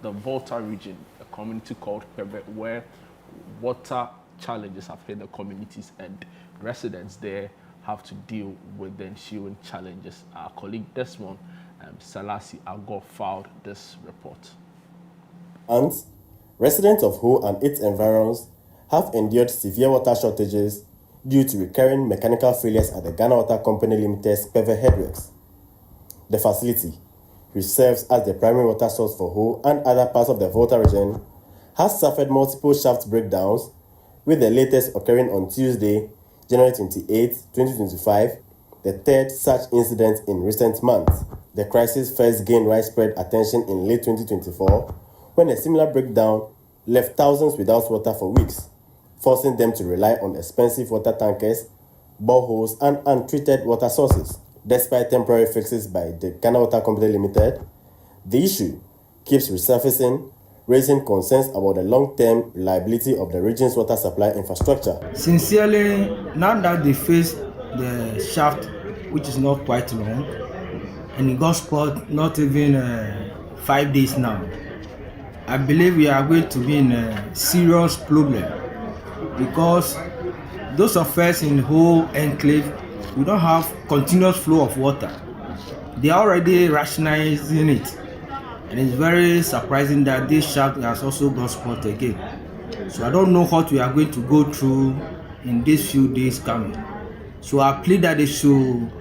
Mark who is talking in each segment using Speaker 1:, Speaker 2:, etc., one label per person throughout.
Speaker 1: the Volta region, a community called Kpeve, where water challenges have hit the communities and residents there have to deal with the ensuing challenges. Our colleague Desmond Salasi Agor filed this report.
Speaker 2: And residents of Ho and its environs have endured severe water shortages due to recurring mechanical failures at the Ghana Water Company Limited's Kpeve headworks. The facility, which serves as the primary water source for Ho and other parts of the Volta region, has suffered multiple shaft breakdowns, with the latest occurring on Tuesday, January 28, 2025, the third such incident in recent months. The crisis first gained widespread attention in late 2024, when a similar breakdown left thousands without water for weeks, forcing them to rely on expensive water tankers, boreholes, and untreated water sources. Despite temporary fixes by the Ghana Water Company Limited, the issue keeps resurfacing, raising concerns about the long-term reliability of the region's water supply infrastructure.
Speaker 3: Sincerely, now that they face the shaft, which is not quite long, and it got spoiled not even 5 days now, I believe we are going to be in a serious problem, because those of us in the whole enclave, we don't have continuous flow of water. They are already rationalizing it, and it's very surprising that this shaft has also got spoiled again. So I don't know what we are going to go through in these few days coming. So I plead that they should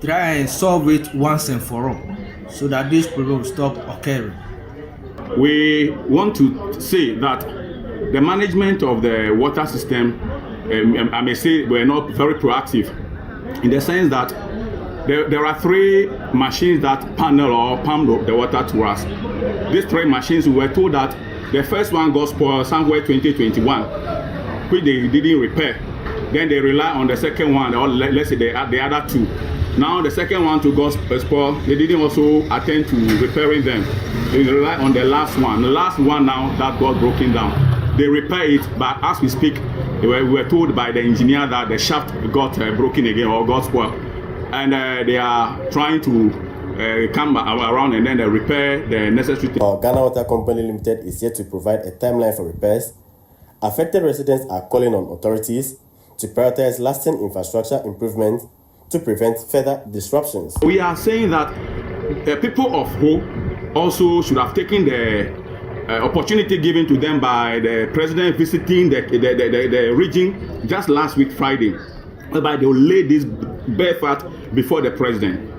Speaker 3: try and solve it once and for all, so that this problem will stop occurring.
Speaker 4: We want to say that the management of the water system, I may say, were not very proactive, in the sense that there are three machines that panel or pump the water to us. These three machines, we were told that the first one got spoiled somewhere 2021, which they didn't repair. Then they rely on the second one, or let's say the other two. Now the second one to got spoiled, they didn't also attend to repairing them. They rely on the last one. The last one now that got broken down, they repair it, but as we speak, we were told by the engineer that the shaft got broken again or got spoiled, and they are trying to come around and then they repair the necessary things.
Speaker 2: Ghana Water Company Limited is yet to provide a timeline for repairs. Affected residents are calling on authorities to prioritize lasting infrastructure improvements to prevent further disruptions.
Speaker 4: We are saying that people of Ho also should have taken the opportunity given to them by the president visiting the region just last week Friday, whereby they will lay this bare fact before the president.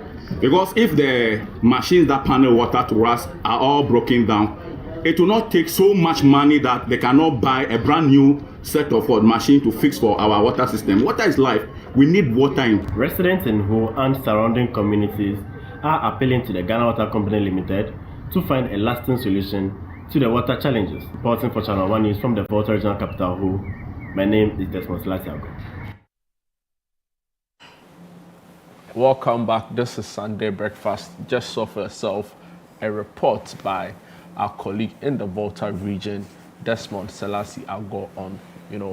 Speaker 4: Because if the machines that panel water to us are all broken down, it will not take so much money that they cannot buy a brand new set of machine to fix for our water system. Water is life. We need water in.
Speaker 5: Residents in Ho and surrounding communities are appealing to the Ghana Water Company Limited to find a lasting solution to the water challenges. Reporting for ChannelOne News from the Volta Regional Capital, Ho. My name is Desmond Salasi.
Speaker 1: Welcome back. This is Sunday Breakfast. Just saw for yourself a report by our colleague in the Volta region, Desmond Salasi Agor, on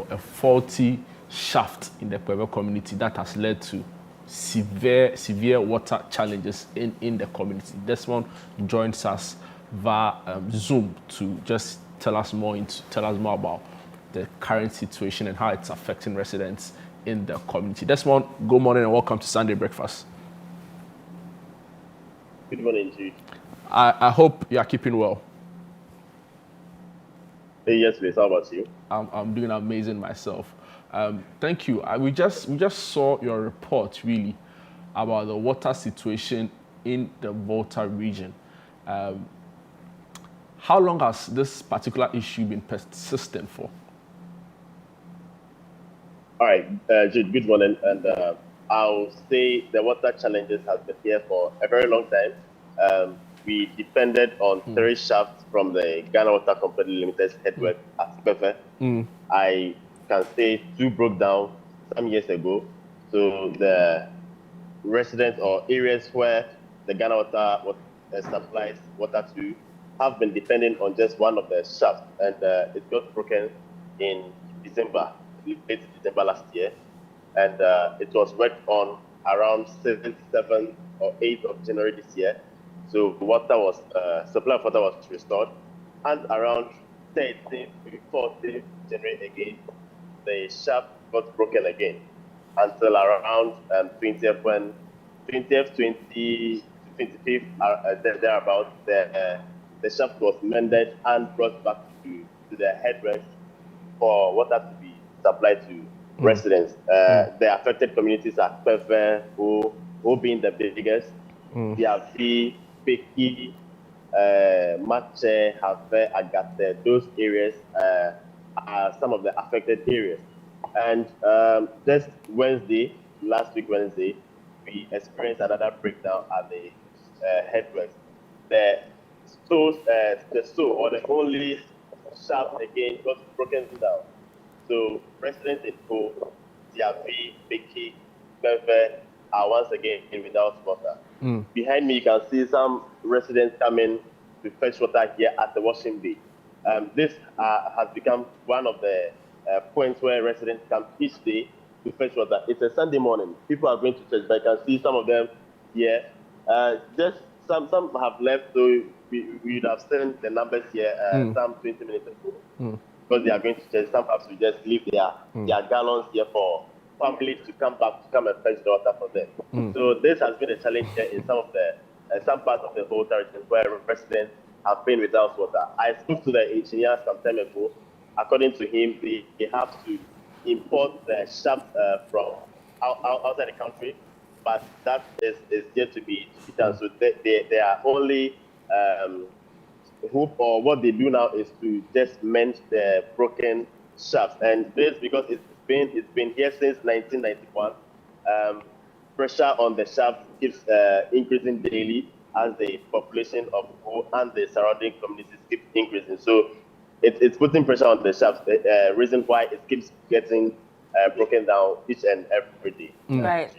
Speaker 1: a faulty shaft in the Kpeve community that has led to severe water challenges in the community. Desmond joins us via Zoom to just tell us more about the current situation and how it's affecting residents in the community. Desmond, good morning and welcome to Sunday Breakfast.
Speaker 6: Good morning to you.
Speaker 1: I hope you are keeping well.
Speaker 6: Yes, please. How about you?
Speaker 1: I'm doing amazing myself. Thank you. We just saw your report really about the water situation in the Volta region. How long has this particular issue been persistent for?
Speaker 6: All right, Jude, good morning. And I'll say the water challenges have been here for a very long time. We depended on 3 shafts from the Ghana Water Company Limited's headwork at Kpeve. I can say 2 broke down some years ago. So the residents or areas where the Ghana Water supplies water to have been depending on just one of the shafts, and it got broken in December, late December last year, and it was worked on around 7th or 8th of January this year. So supply of water was restored, and around 13th to 14th January again, the shaft got broken again until around 20th when 20th, 20 to 25th, thereabouts, the shaft was mended and brought back to the headrest for water to be supplied to residents. The affected communities are Kpeve, who being the biggest, Diafi, Peki, Mache, Have, Agate. Those areas are some of the affected areas. And just last week Wednesday, we experienced another breakdown at the headrest. The the store or the only shaft again got broken down. So residents in Ko, Tiafi, Beki, Kpeve are once again without water. Behind me, you can see some residents coming to fetch water here at the washing bay. This has become one of the points where residents come each day to fetch water. It's a Sunday morning. People are going to church, but I can see some of them here. Just some have left, so we would have sent the numbers here some 20 minutes ago. Because they are going to church. Some have to just leave their gallons here for families to come back to come and fetch the water for them. So this has been a challenge here in some parts of the whole region where residents have been without water. I spoke to the engineer some time ago. According to him, they have to import the shaft from outside the country, but that is yet to be done. So they are only hope, or what they do now is to just mend the broken shafts. And this because it's been here since 1991. Pressure on the shaft keeps increasing daily as the population of Ho and the surrounding communities keep increasing. So it's putting pressure on the shaft. The reason why it keeps getting broken down each and every day.
Speaker 7: Right.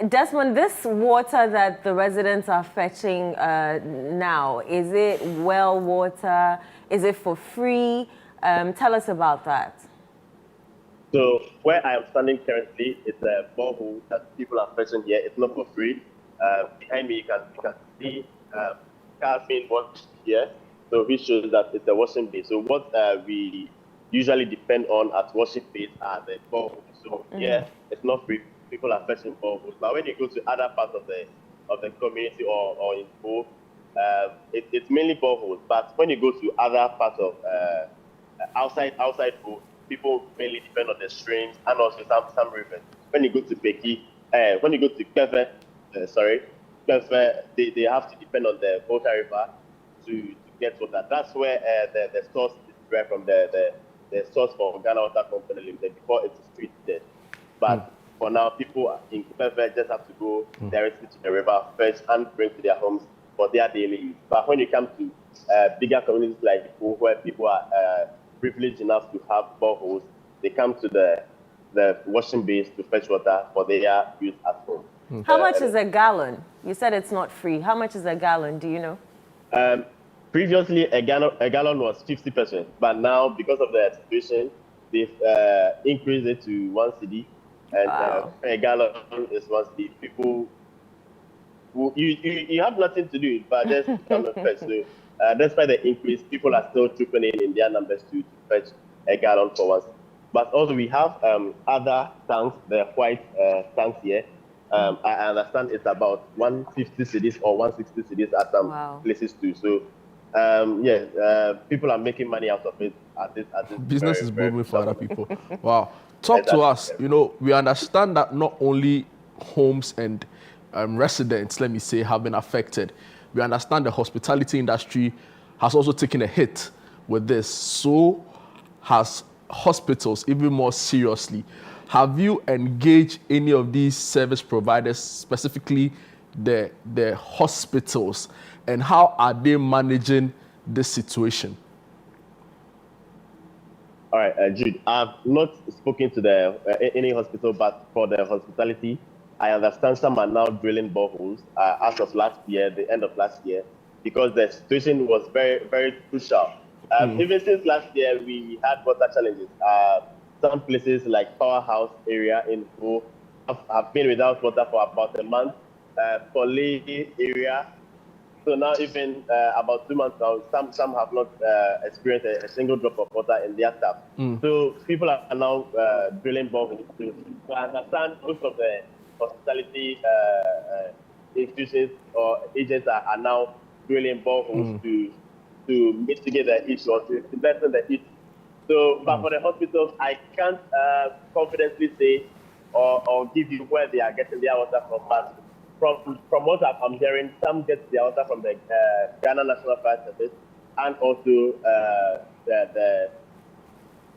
Speaker 7: Desmond, this water that the residents are fetching now, is it well water? Is it for free? Tell us about that.
Speaker 6: So where I am standing currently, it's a borehole that people are fetching here. It's not for free. Behind me, you can see cars being washed here. So which shows that it's a washing bay. So what we usually depend on at washing bays are the boreholes. So yeah, it's not free. People are fetching boreholes. But when you go to other parts of the community or in Ho, it's mainly boreholes. But when you go to other parts of outside Ho, people mainly depend on the streams and also some rivers. When you go to Beki, when you go to Kpeve, Kpeve, they have to depend on the Volta River to get water. That's where the source is derived from, the source for Ghana Water Company Limited before it's treated. But for now, people in Kpeve just have to go directly to the river, fetch and bring to their homes for their daily use. But when you come to bigger communities like Ho, where people are privileged enough to have boreholes, they come to the washing bays to fetch water for their use at home.
Speaker 7: How much is a gallon? You said it's not free. How much is a gallon? Do you know?
Speaker 6: Previously, a gallon was 50%, but now because of the situation, they've increased it to 1 cedi, and a gallon is 1 cedi. People, you have nothing to do but just come and fetch. So despite the increase, people are still trooping in their numbers to fetch a gallon for once. But also we have other tanks, the white tanks here. I understand it's about 150 cedis or 160 cedis at some places too. So people are making money out of it at this
Speaker 1: business is booming for other people. Wow. Talk to us. You know, we understand that not only homes and residents, let me say, have been affected. We understand the hospitality industry has also taken a hit with this. So has hospitals, even more seriously. Have you engaged any of these service providers, specifically the hospitals, and how are they managing this situation?
Speaker 6: All right, Jude, I've not spoken to any hospital, but for the hospitality, I understand some are now drilling boreholes as of last year, the end of last year, because the situation was very, very crucial. Even since last year, we had water challenges. Some places like Powerhouse area in Ho have been without water for about a month. Foley area, So now, even about 2 months now, some have not experienced a single drop of water in their tap. So people are now drilling boreholes. So I understand most of the hospitality institutions or agents are now drilling boreholes to mitigate the issue or to lessen the issue. So, but for the hospitals, I can't confidently say or give you where they are getting their water from. But from what I'm hearing, some get their water from the Ghana National Fire Service and also the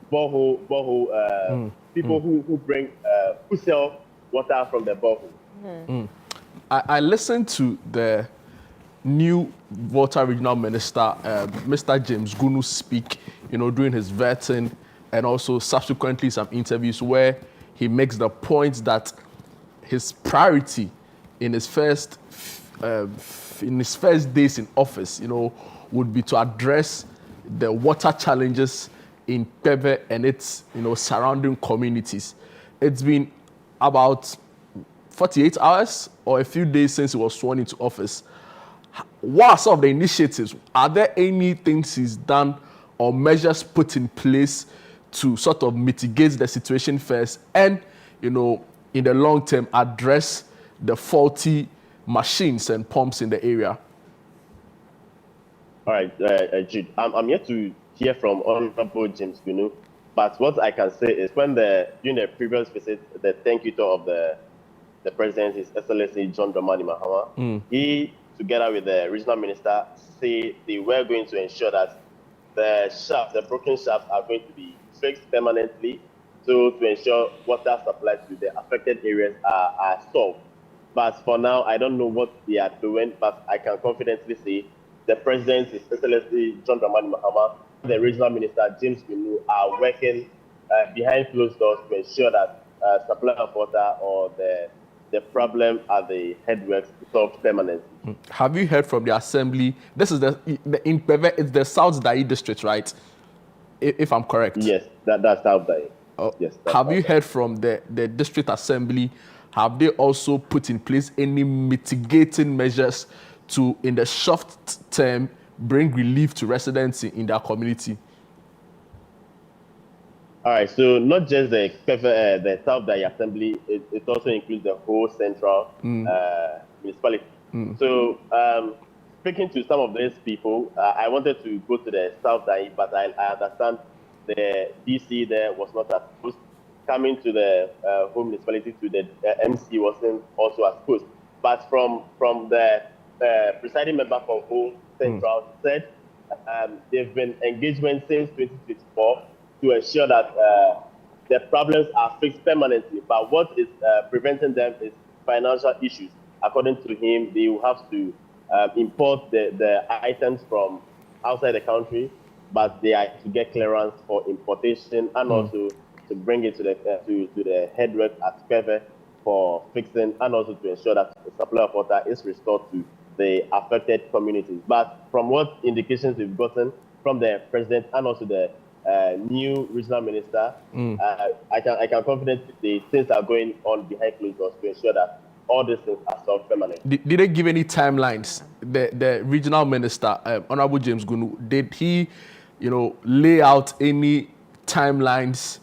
Speaker 6: borehole people who sell water from the borehole.
Speaker 1: I listened to the new water regional minister, Mr. James Gunu, speak, during his vetting and also subsequently some interviews where he makes the point that his priority in his first days in office, would be to address the water challenges in Kpeve and its, surrounding communities. It's been about 48 hours or a few days since he was sworn into office. What are some of the initiatives? Are there any things he's done or measures put in place to sort of mitigate the situation first and, in the long term, address the faulty machines and pumps in the area?
Speaker 6: All right, Jude, I'm yet to hear from Honorable James Gunu, but what I can say is during the previous visit, the thank you tour of the president, His Excellency John Dramani Mahama, he, together with the regional minister, say they were going to ensure that the broken shafts are going to be fixed permanently, so to ensure water supply to the affected areas are solved. But for now, I don't know what they are doing, but I can confidently say the president, His Excellency John Dramani Mahama, the regional minister, James Gunu, are working behind closed doors to ensure that supply of water or the problem at the headworks is solved permanently.
Speaker 1: Have you heard from the assembly? This is in Kpeve, it's the South Dai district, right? If I'm correct.
Speaker 6: Yes, that's South Dai.
Speaker 1: Yes. Have you heard from the district assembly? Have they also put in place any mitigating measures to, in the short term, bring relief to residents in their community? All
Speaker 6: right, so not just the South Dai Assembly, it also includes the whole central municipality. So speaking to some of these people, I wanted to go to the South Dai, but I understand the DC there was not exposed. Coming to the home municipality to the MC wasn't also exposed. But from the presiding member for home central said they've been engagement since 2024 to ensure that the problems are fixed permanently. But what is preventing them is financial issues. According to him, they will have to import the items from outside the country, but they are to get clearance for importation and also to bring it to the headwork at Kpeve for fixing and also to ensure that the supply of water is restored to the affected communities. But from what indications we've gotten from the president and also the new regional minister, I can confidently say things are going on behind closed doors to ensure that all these things are solved permanently.
Speaker 1: Did they give any timelines? The regional minister, Honorable James Gunu, did he, lay out any timelines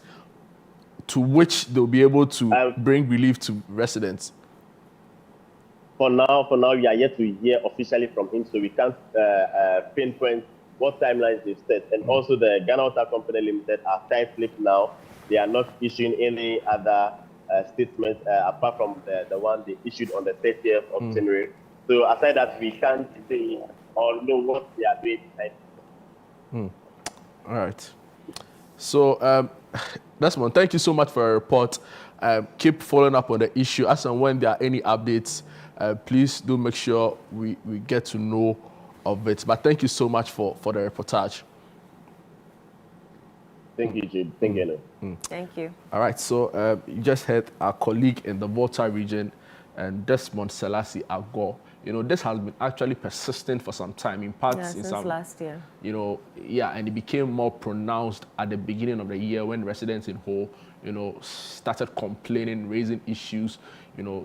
Speaker 1: to which they'll be able to bring relief to residents?
Speaker 6: For now, we are yet to hear officially from him, so we can't pinpoint what timelines they've set. And also the Ghana Water Company Limited are tight-lipped now. They are not issuing any other statements apart from the one they issued on the 30th of January. So aside that, we can't say or know what they are doing behind.
Speaker 1: All right. So, Desmond, thank you so much for your report. Keep following up on the issue. As and when there are any updates, please do make sure we get to know of it. But thank you so much for the reportage.
Speaker 6: Thank you, Jude. Thank you.
Speaker 7: Thank you.
Speaker 1: All right, so you just heard our colleague in the Volta region, Desmond Selassie Agor. This has been actually persistent for some time. In part,
Speaker 7: since last year.
Speaker 1: And it became more pronounced at the beginning of the year when residents in Ho, started complaining, raising issues,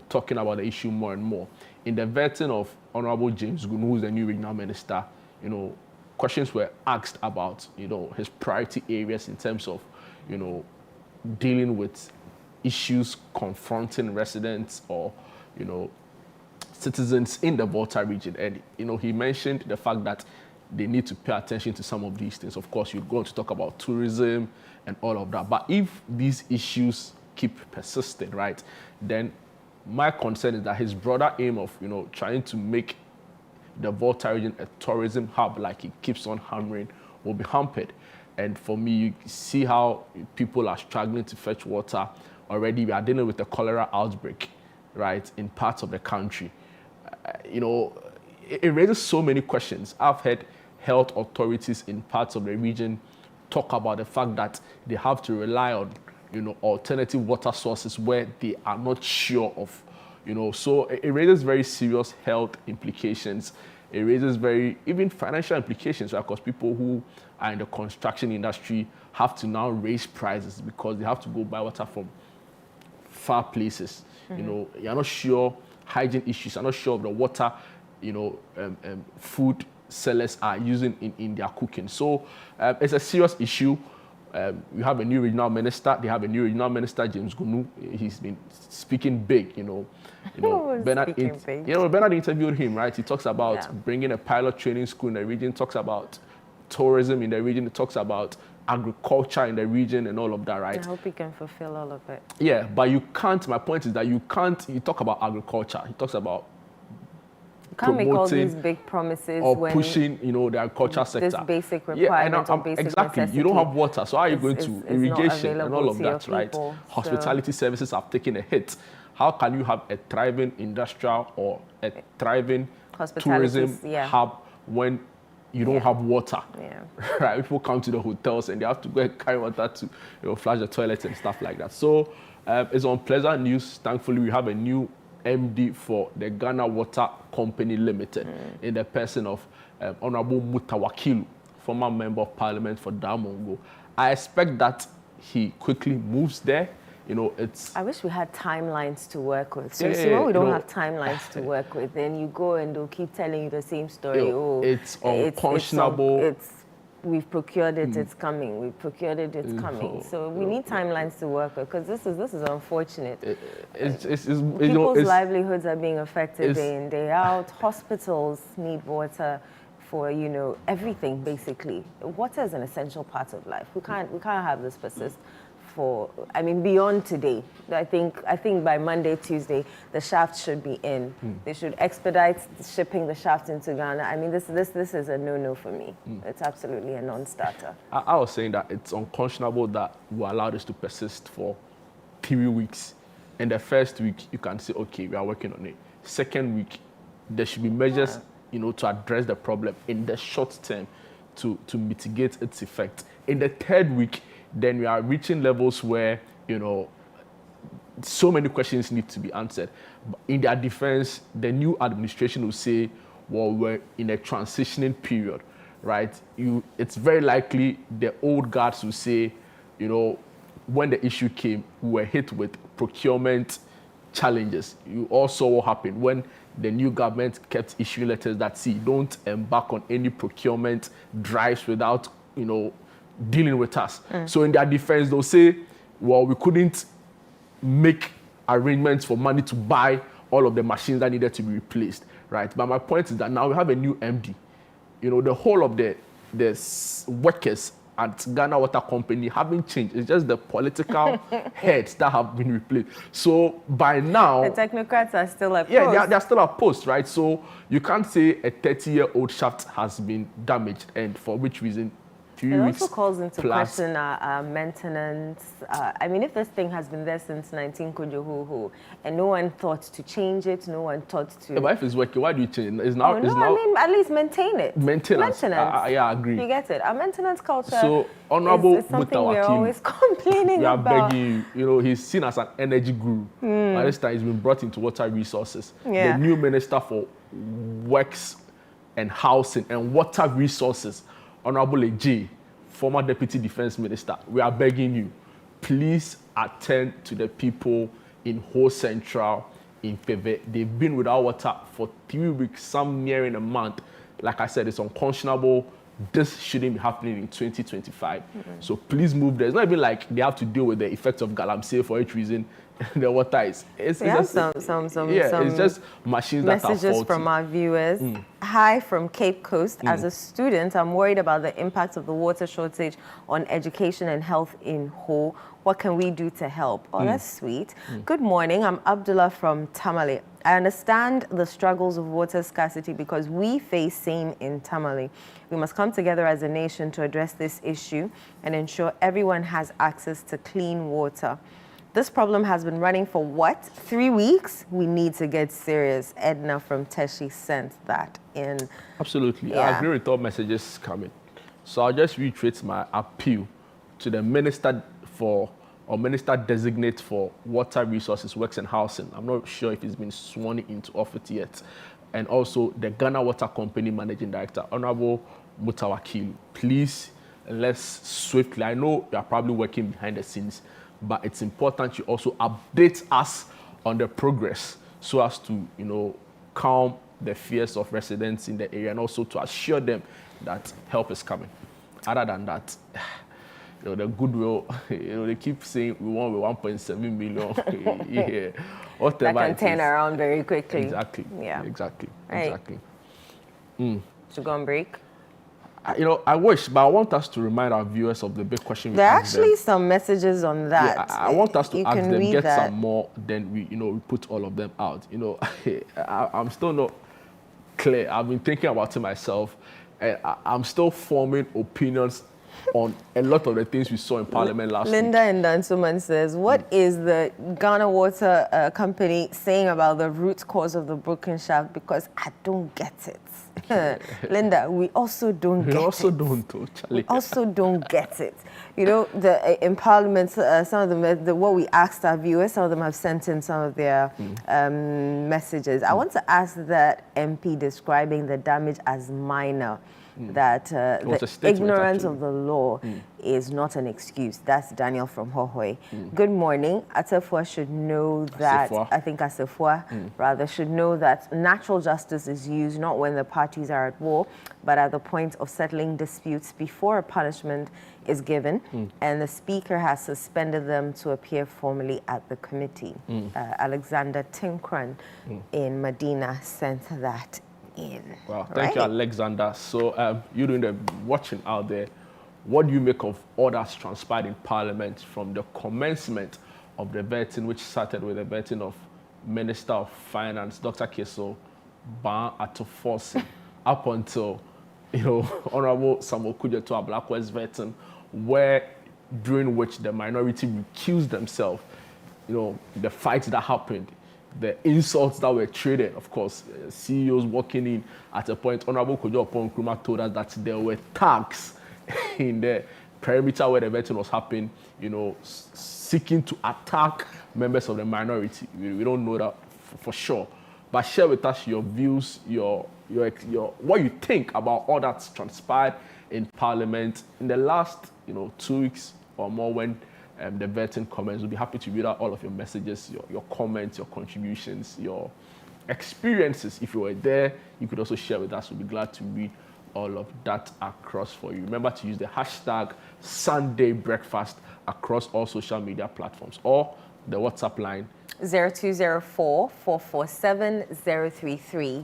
Speaker 1: talking about the issue more and more. in the vetting of Honorable James Gunn, who's the new regional minister, you know, questions were asked about, you know, his priority areas in terms of, you know, dealing with issues confronting residents or, you know, citizens in the Volta region. And, you know, he mentioned the fact that they need to pay attention to some of these things. Of course, you're going to talk about tourism and all of that. But if these issues keep persisting, right, then my concern is that his broader aim of, you know, trying to make the Volta region a tourism hub like he keeps on hammering will be hampered. And for me, you see how people are struggling to fetch water. Already we are dealing with a cholera outbreak, right, in parts of the country. You know, it raises so many questions. I've heard health authorities in parts of the region talk about the fact that they have to rely on, you know, alternative water sources where they are not sure of, you know. So it raises very serious health implications. It raises very, even financial implications, right? Because people who are in the construction industry have to now raise prices because they have to go buy water from far places. You know, you're not sure hygiene issues, you're not sure of the water, you know, food sellers are using in their cooking. So it's a serious issue. We have a new regional minister. They have a new regional minister, James Gunu. He's been speaking big, you know. Bernard interviewed him, right? He talks about bringing a pilot training school in the region, talks about tourism in the region, he talks about agriculture in the region and all of that, right?
Speaker 7: I hope he can fulfill all of it.
Speaker 1: Yeah, but you can't, my point is that you talk about agriculture, he talks about
Speaker 7: you can't make all these big promises
Speaker 1: or when pushing, you know, the agriculture sector.
Speaker 7: This basic requirement or basic
Speaker 1: exactly.
Speaker 7: necessity.
Speaker 1: You don't have water, so how are you going to irrigation and all of that, right?
Speaker 7: People,
Speaker 1: hospitality services have taken a hit. How can you have a thriving industrial or a thriving tourism hub when you don't have water? Right? People come to the hotels and they have to go and carry water to, you know, flush the toilets and stuff like that. So it's unpleasant news. Thankfully, we have a new MD for the Ghana Water Company Limited in the person of Honorable Mutawakilu, former member of parliament for Damongo. I expect that he quickly moves there. You know, I
Speaker 7: wish we had timelines to work with. So you see, when we don't have timelines to work with, then you go and they'll keep telling you the same story.
Speaker 1: It's unconscionable.
Speaker 7: We've procured it, it's coming. We've procured it, it's coming. So we need timelines to work with, because this is unfortunate. People's livelihoods are being affected day in, day out. Hospitals need water for, you know, everything basically. Water is an essential part of life. We can't have this persist for, I mean, beyond today. I think by Monday, Tuesday, the shaft should be in. They should expedite shipping the shaft into Ghana. I mean, this is a no-no for me. It's absolutely a non-starter.
Speaker 1: I was saying that it's unconscionable that we allow this to persist for 3 weeks. In the first week, you can say, okay, we are working on it. Second week, there should be measures, you know, to address the problem in the short term to mitigate its effect. In the third week, then we are reaching levels where, you know, so many questions need to be answered. In their defense, the new administration will say, well, we're in a transitioning period, right? It's very likely the old guards will say, you know, when the issue came, we were hit with procurement challenges. You all saw what happened when the new government kept issuing letters that, see, don't embark on any procurement drives without, you know, dealing with us. So in their defense, they'll say, well, we couldn't make arrangements for money to buy all of the machines that needed to be replaced, right? But my point is that now we have a new MD. You know, the whole of the workers at Ghana Water Company haven't changed. It's just the political heads that have been replaced. So by now,
Speaker 7: the technocrats are still at post.
Speaker 1: Yeah, they're still at post, right? So you can't say a 30-year-old shaft has been damaged, and for which reason.
Speaker 7: It also calls into question our maintenance. I mean, if this thing has been there since 19 Kujuhuhu, and no one thought to change it, no one thought to...
Speaker 1: Yeah, but if it's working, why do you change it?
Speaker 7: I mean, at least maintain it.
Speaker 1: Maintenance. Yeah, I agree.
Speaker 7: You get it. Our maintenance culture
Speaker 1: so, Honorable
Speaker 7: is something we're always complaining about.
Speaker 1: We are begging you know, he's seen as an energy guru. By this time, he's been brought into water resources. The new minister for works and housing and water resources, Honorable Eji, former Deputy Defense Minister, we are begging you, please attend to the people in Ho Central, in Kpeve. They've been without water for 3 weeks, some nearing a month. Like I said, it's unconscionable. This shouldn't be happening in 2025. So please move there. It's not even like they have to deal with the effects of galamsey for each reason. The water is. It's
Speaker 7: just
Speaker 1: it's just machines that are faulty.
Speaker 7: Messages from our viewers. Hi from Cape Coast. As a student, I'm worried about the impact of the water shortage on education and health in Ho. What can we do to help? Oh, that's sweet. Good morning. I'm Abdullah from Tamale. I understand the struggles of water scarcity because we face same in Tamale. We must come together as a nation to address this issue and ensure everyone has access to clean water. This problem has been running for what? 3 weeks? We need to get serious. Edna from Teshi sent that in.
Speaker 1: Absolutely.
Speaker 7: Yeah.
Speaker 1: I agree with all messages coming. So I'll just reiterate my appeal to the Minister Designate for Water Resources, Works and Housing. I'm not sure if he's been sworn into office yet. And also the Ghana Water Company Managing Director, Honorable Mutawakilu. Please, let's swiftly, I know you are probably working behind the scenes, but it's important you also update us on the progress so as to, calm the fears of residents in the area and also to assure them that help is coming. Other than that, the goodwill, they keep saying we want 1.7 million. Yeah. Whatever
Speaker 7: that can turn around very quickly.
Speaker 1: Exactly.
Speaker 7: Yeah.
Speaker 1: Exactly.
Speaker 7: Right.
Speaker 1: Exactly.
Speaker 7: To go on break?
Speaker 1: I wish, but I want us to remind our viewers of the big question.
Speaker 7: There are actually some messages on that.
Speaker 1: Yeah, I want us to
Speaker 7: you
Speaker 1: ask
Speaker 7: can
Speaker 1: them, get
Speaker 7: that.
Speaker 1: some more, then we put all of them out. I'm still not clear. I've been thinking about it myself, and I'm still forming opinions on a lot of the things we saw in Parliament last
Speaker 7: Linda
Speaker 1: week.
Speaker 7: in Dansuman says, what is the Ghana Water Company saying about the root cause of the broken shaft? Because I don't get it. Linda, we also don't get it.
Speaker 1: We also don't, Charlie.
Speaker 7: We also don't get it. In Parliament, some of them, what we asked our viewers, some of them have sent in some of their messages. I want to ask that MP describing the damage as minor. That the ignorance of the law is not an excuse. That's Daniel from Hohoi. Good morning. Atefua should know that, I think Asefua rather, should know that natural justice is used not when the parties are at war, but at the point of settling disputes before a punishment is given, and the Speaker has suspended them to appear formally at the committee. Alexander Tinkran in Medina sent that in.
Speaker 1: Well, thank you, Alexander. So you doing the watching out there, what do you make of all that's transpired in Parliament from the commencement of the vetting, which started with the vetting of Minister of Finance, Dr. Keso Ban Atoforsi, up until, Honorable Samuel Kudjeto Ablakwe's vetting, during which the minority recused themselves, the fights that happened, the insults that were traded, of course, CEOs walking in at a point. Honorable Kojo Nkrumah told us that there were tags in the perimeter where the vetting was happening, seeking to attack members of the minority. We don't know that for sure. But share with us your views, your what you think about all that's transpired in Parliament in the last 2 weeks or more when the vetting comments. We'll be happy to read out all of your messages, your comments, your contributions, your experiences. If you were there, you could also share with us. We'll be glad to read all of that across for you. Remember to use the hashtag Sunday Breakfast across all social media platforms or the WhatsApp line
Speaker 7: 0204 447 033